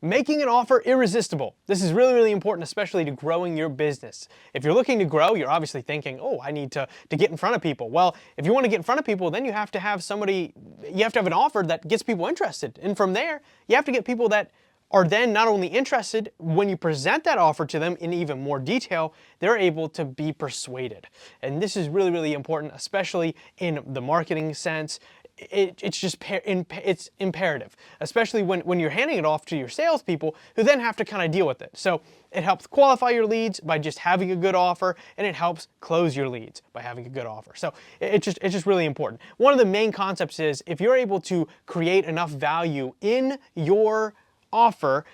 Making an offer irresistible. This is really, really important, especially to growing your business. If you're looking to grow, you're obviously thinking, oh, I need to get in front of people. Well, if you want to get in front of people, then you have to have an offer that gets people interested. And from there, you have to get people that are then not only interested, when you present that offer to them in even more detail, they're able to be persuaded. And this is really, really important, especially in the marketing sense. It's imperative, especially when you're handing it off to your salespeople who then have to kind of deal with it. So it helps qualify your leads by just having a good offer, and it helps close your leads by having a good offer. So it's just really important. One of the main concepts is if you're able to create enough value in your offer,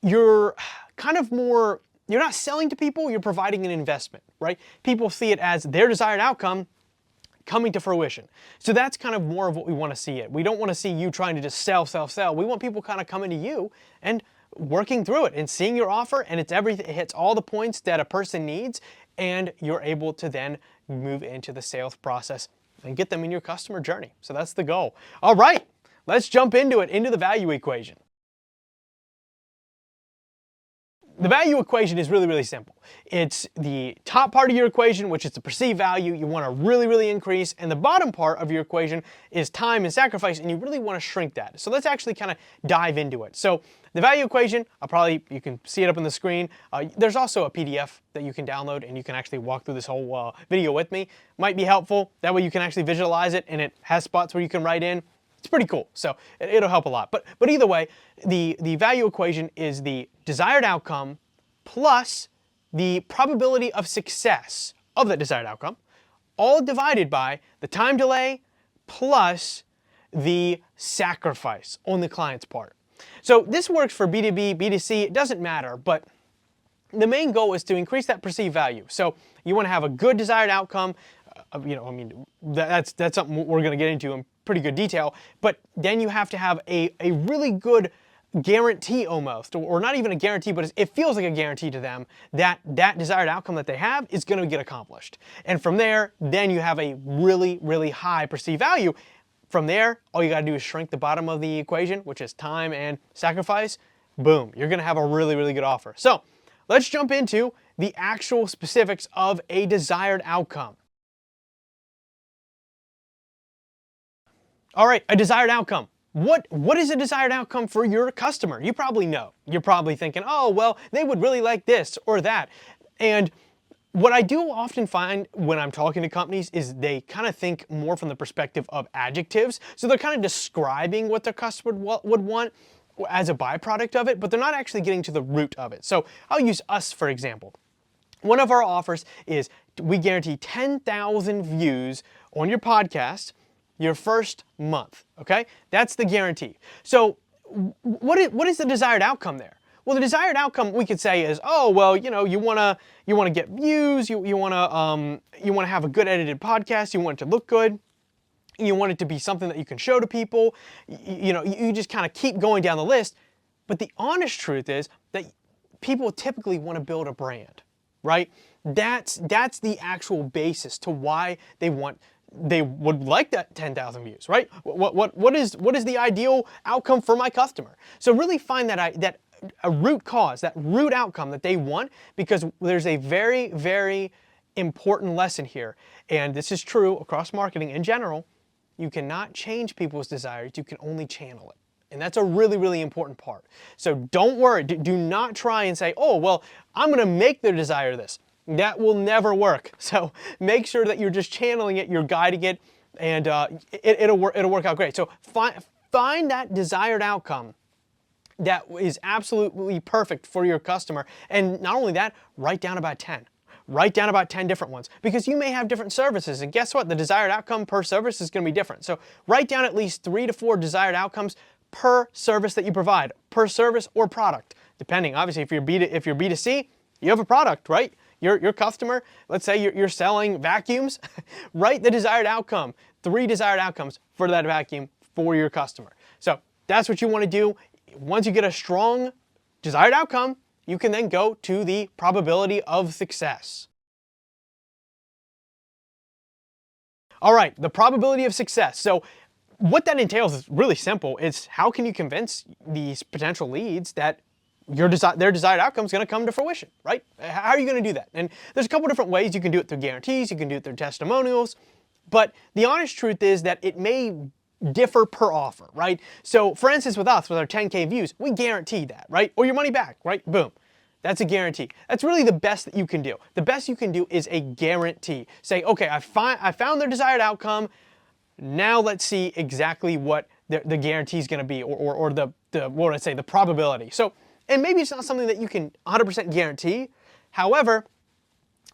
you're not selling to people, you're providing an investment, right? People see it as their desired outcome coming to fruition. So that's kind of more of what we want to see it. We don't want to see you trying to just sell. We want people kind of coming to you and working through it and seeing your offer, and it's everything. It hits all the points that a person needs, and you're able to then move into the sales process and get them in your customer journey. So that's the goal. All right, let's jump into the value equation. The value equation is really, really simple. It's the top part of your equation, which is the perceived value you want to really, really increase, and the bottom part of your equation is time and sacrifice, and you really want to shrink that. So let's actually kind of dive into it. So the value equation, you can see it up on the screen. There's also a PDF that you can download, and you can actually walk through this whole video with me. Might be helpful. That way you can actually visualize it, and it has spots where you can write in. It's pretty cool, so it'll help a lot. But either way, the value equation is the desired outcome plus the probability of success of that desired outcome, all divided by the time delay plus the sacrifice on the client's part. So this works for B2B, B2C, it doesn't matter, but the main goal is to increase that perceived value. So you want to have a good desired outcome. That's something we're going to get into in pretty good detail, but then you have to have a really good guarantee almost, or not even a guarantee, but it feels like a guarantee to them that that desired outcome that they have is going to get accomplished. And from there, then you have a really, really high perceived value. From there, all you got to do is shrink the bottom of the equation, which is time and sacrifice. Boom, you're going to have a really, really good offer. So let's jump into the actual specifics of a desired outcome. All right, a desired outcome. What is a desired outcome for your customer? You probably know. You're probably thinking, oh, well, they would really like this or that. And what I do often find when I'm talking to companies is they kind of think more from the perspective of adjectives. So they're kind of describing what their customer would want as a byproduct of it, but they're not actually getting to the root of it. So I'll use us, for example. One of our offers is we guarantee 10,000 views on your podcast your first month, okay? That's the guarantee. So what is the desired outcome there? Well, the desired outcome we could say is, oh, well, you wanna get views, you wanna have a good edited podcast, you want it to look good, you want it to be something that you can show to people, you just kind of keep going down the list. But the honest truth is that people typically want to build a brand, right? That's the actual basis to why they would like that 10,000 views, right? What is the ideal outcome for my customer? So really find that a root cause, that root outcome that they want, because there's a very, very important lesson here, and this is true across marketing in general. You cannot change people's desires, you can only channel it. And that's a really, really important part. So don't worry, do not try and say, oh, well, I'm gonna make their desire this. That will never work. So make sure that you're just channeling it, you're guiding it, and it'll work out great. So find that desired outcome that is absolutely perfect for your customer. And not only that, write down about 10. Write down about 10 different ones, because you may have different services, and guess what? The desired outcome per service is going to be different. So write down at least 3 to 4 desired outcomes per service that you provide, per service or product, depending. Obviously, if you're B2C, you have a product, right? Your customer, let's say you're selling vacuums, write the desired outcome, 3 desired outcomes for that vacuum for your customer. So that's what you want to do. Once you get a strong desired outcome, you can then go to the probability of success. All right, the probability of success. So what that entails is really simple. It's how can you convince these potential leads that their desired outcome is going to come to fruition, right? How are you going to do that? And there's a couple different ways. You can do it through guarantees, you can do it through testimonials, but the honest truth is that it may differ per offer, right? So for instance, with us, with our 10K views, we guarantee that, right? Or your money back, right? Boom. That's a guarantee. That's really the best that you can do. The best you can do is a guarantee. Say, okay, I found their desired outcome. Now let's see exactly what the guarantee is going to be, or the what would I say, the probability. So, and maybe it's not something that you can 100% guarantee. However,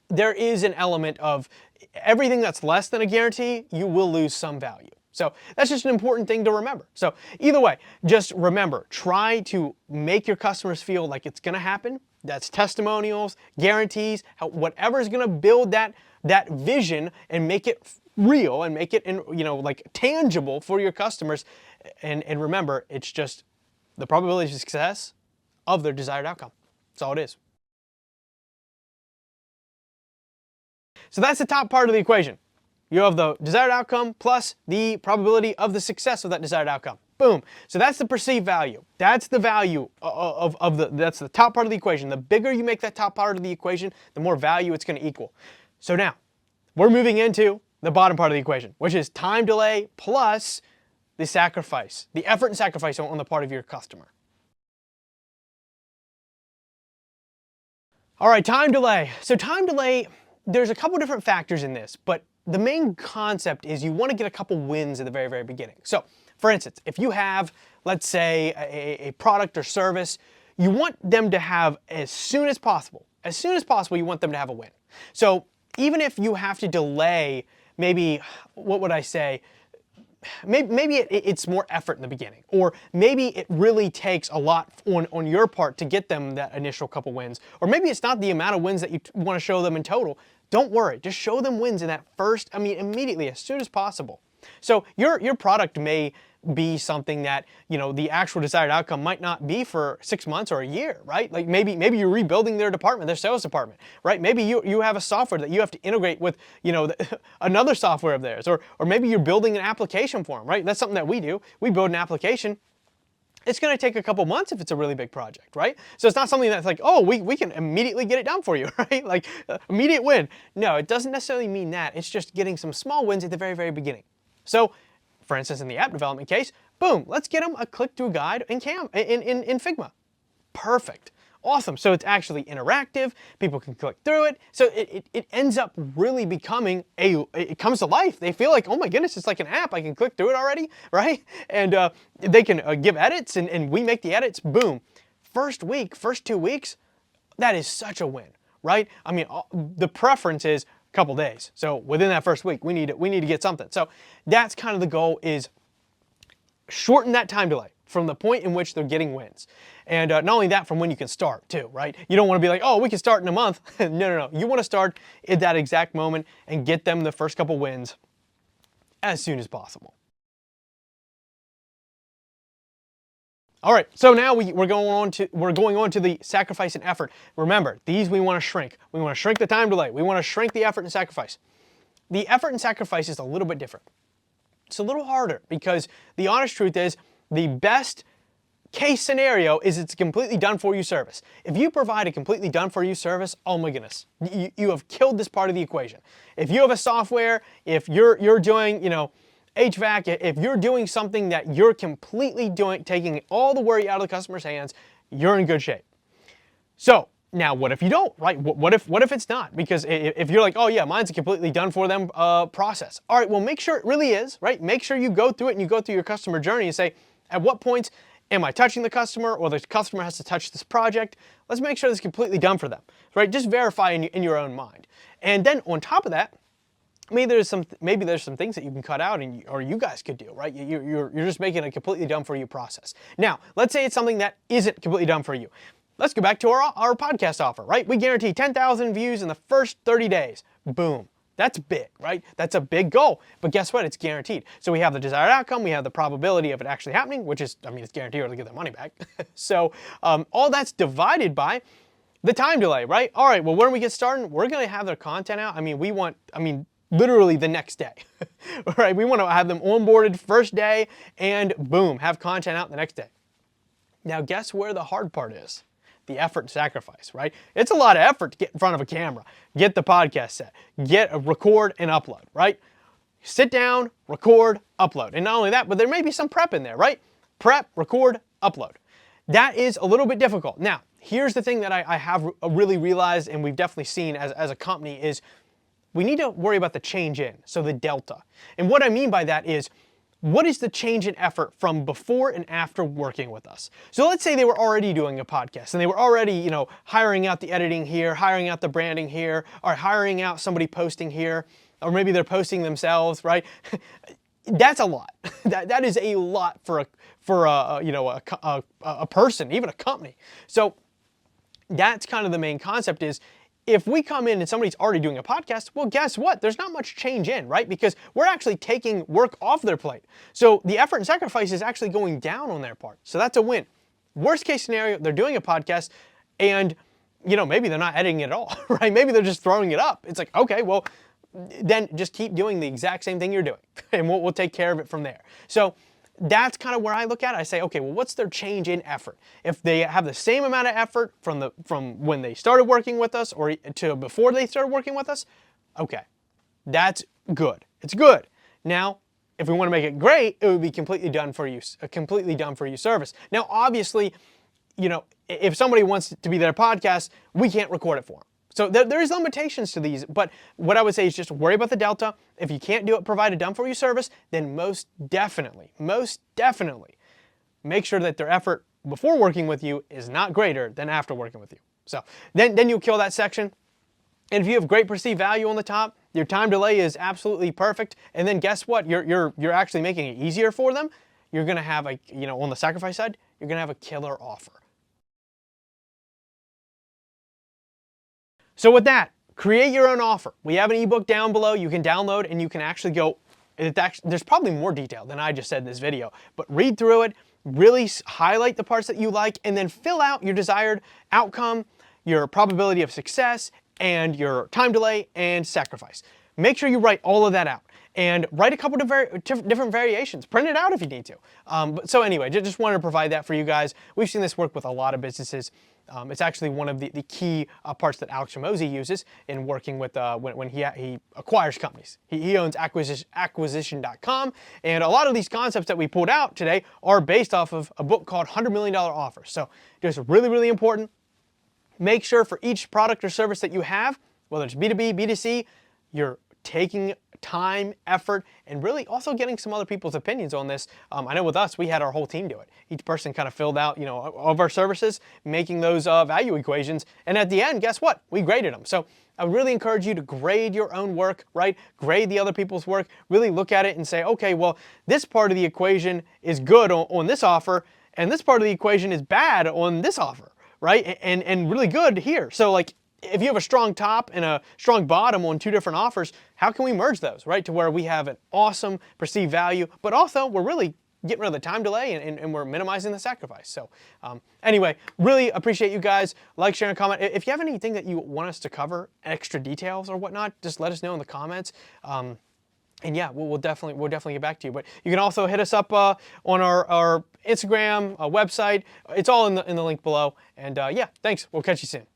there is an element of everything that's less than a guarantee, you will lose some value. So that's just an important thing to remember. So either way, just remember, try to make your customers feel like it's going to happen. That's testimonials, guarantees, whatever is going to build that vision and make it real and make it, like tangible for your customers. And remember, it's just the probability of success of their desired outcome. That's all it is. So that's the top part of the equation. You have the desired outcome plus the probability of the success of that desired outcome. Boom. So that's the perceived value. That's the value that's the top part of the equation. The bigger you make that top part of the equation, the more value it's going to equal. So now, we're moving into the bottom part of the equation, which is time delay plus the sacrifice, the effort and sacrifice on the part of your customer. All right, time delay. So time delay, there's a couple different factors in this, but the main concept is you want to get a couple wins at the very, very beginning. So, for instance, if you have, let's say, a product or service, you want them to have as soon as possible, you want them to have a win. So even if you have to delay, maybe, what would I say, maybe it's more effort in the beginning, or maybe it really takes a lot on your part to get them that initial couple wins, or maybe it's not the amount of wins that you want to show them in total. Don't worry, just show them wins in that first, immediately, as soon as possible. So your product may be something that, the actual desired outcome might not be for 6 months or a year, right? Like maybe you're rebuilding their department, their sales department, right? Maybe you have a software that you have to integrate with, another software of theirs, or maybe you're building an application for them, right? That's something that we do. We build an application. It's going to take a couple months if it's a really big project, right? So it's not something that's like, oh, we can immediately get it done for you, right? Like immediate win. No, it doesn't necessarily mean that. It's just getting some small wins at the very, very beginning. So, for instance, in the app development case, boom, let's get them a click-through guide in Figma. Perfect. Awesome. So it's actually interactive. People can click through it. So it ends up really becoming it comes to life. They feel like, oh my goodness, it's like an app. I can click through it already, right? And they can give edits, and we make the edits. Boom. First week, first 2 weeks, that is such a win, right? The preference is a couple days. So within that first week, we need to get something. So that's kind of the goal, is shorten that time delay from the point in which they're getting wins. And not only that, from when you can start too, right? You don't want to be like, oh, we can start in a month. No. You want to start at that exact moment and get them the first couple wins as soon as possible. All right, so now we're going on to the sacrifice and effort. Remember, these we want to shrink. We want to shrink the time delay. We want to shrink the effort and sacrifice. The effort and sacrifice is a little bit different. It's a little harder because the honest truth is the best case scenario is it's a completely done for you service. If you provide a completely done for you service, oh my goodness, you have killed this part of the equation. If you have a software, if you're doing, HVAC, if you're doing something that you're completely taking all the worry out of the customer's hands, you're in good shape. So now what if you don't, right? What if it's not? Because if you're like, oh yeah, mine's a completely done for them process. All right, well make sure it really is, right? Make sure you go through it and you go through your customer journey and say, at what points am I touching the customer, or the customer has to touch this project? Let's make sure it's completely done for them, right? Just verify in your own mind. And then on top of that, maybe there's some things that you can cut out or you guys could do, right? You're just making a completely done for you process. Now, let's say it's something that isn't completely done for you. Let's go back to our podcast offer, right? We guarantee 10,000 views in the first 30 days. Boom. That's big, right? That's a big goal. But guess what? It's guaranteed. So we have the desired outcome. We have the probability of it actually happening, which is, it's guaranteed or to get their money back. So all that's divided by the time delay, right? All right, well, when we get started, we're going to have their content out. literally the next day, right? We want to have them onboarded first day and boom, have content out the next day. Now, guess where the hard part is? The effort and sacrifice, right? It's a lot of effort to get in front of a camera, get the podcast set, record and upload, right? Sit down, record, upload. And not only that, but there may be some prep in there, right? Prep, record, upload. That is a little bit difficult. Now, here's the thing that I have really realized, and we've definitely seen as a company, is we need to worry about the change in, so the delta. And what I mean by that is, what is the change in effort from before and after working with us? So let's say they were already doing a podcast and they were already, hiring out the editing here, hiring out the branding here, or hiring out somebody posting here, or maybe they're posting themselves, right? That's a lot. That is a lot for a person, even a company. So that's kind of the main concept is, if we come in and somebody's already doing a podcast, well, guess what? There's not much change in, right? Because we're actually taking work off their plate. So the effort and sacrifice is actually going down on their part. So that's a win. Worst case scenario, they're doing a podcast and, maybe they're not editing it at all, right? Maybe they're just throwing it up. It's like, okay, well, then just keep doing the exact same thing you're doing and we'll take care of it from there. So that's kind of where I look at it. I say, okay, well, what's their change in effort? If they have the same amount of effort from when they started working with us or to before they started working with us, okay, that's good. It's good. Now, if we want to make it great, it would be completely done for you service. Now, obviously, if somebody wants to be their podcast, we can't record it for them. So there's limitations to these, but what I would say is just worry about the delta. If you can't do it, provide a done-for-you service, then most definitely, make sure that their effort before working with you is not greater than after working with you. So then you'll kill that section. And if you have great perceived value on the top, your time delay is absolutely perfect, and then guess what? You're actually making it easier for them. You're gonna have on the sacrifice side, you're gonna have a killer offer. So with that, create your own offer. We have an ebook down below you can download and you can actually go, there's probably more detail than I just said in this video, but read through it, really highlight the parts that you like, and then fill out your desired outcome, your probability of success, and your time delay and sacrifice. Make sure you write all of that out and write a couple of different variations. Print it out if you need to. So anyway, just wanted to provide that for you guys. We've seen this work with a lot of businesses. It's actually one of the key parts that Alex Hormozi uses in working with when he acquires companies. He owns acquisition.com, and a lot of these concepts that we pulled out today are based off of a book called $100 Million Offers. So just really, really important. Make sure for each product or service that you have, whether it's B2B, B2C, you're taking time, effort, and really also getting some other people's opinions on this. I know with us, we had our whole team do it. Each person kind of filled out, all of our services, making those value equations. And at the end, guess what? We graded them. So I really encourage you to grade your own work, right? Grade the other people's work. Really look at it and say, okay, well, this part of the equation is good on this offer, and this part of the equation is bad on this offer, right? And really good here. So like, if you have a strong top and a strong bottom on two different offers, how can we merge those, right? To where we have an awesome perceived value, but also we're really getting rid of the time delay and we're minimizing the sacrifice. So anyway, really appreciate you guys. Like, share, and comment. If you have anything that you want us to cover, extra details or whatnot, just let us know in the comments. And yeah, we'll definitely get back to you. But you can also hit us up on our Instagram, website. It's all in the link below. And yeah, thanks. We'll catch you soon.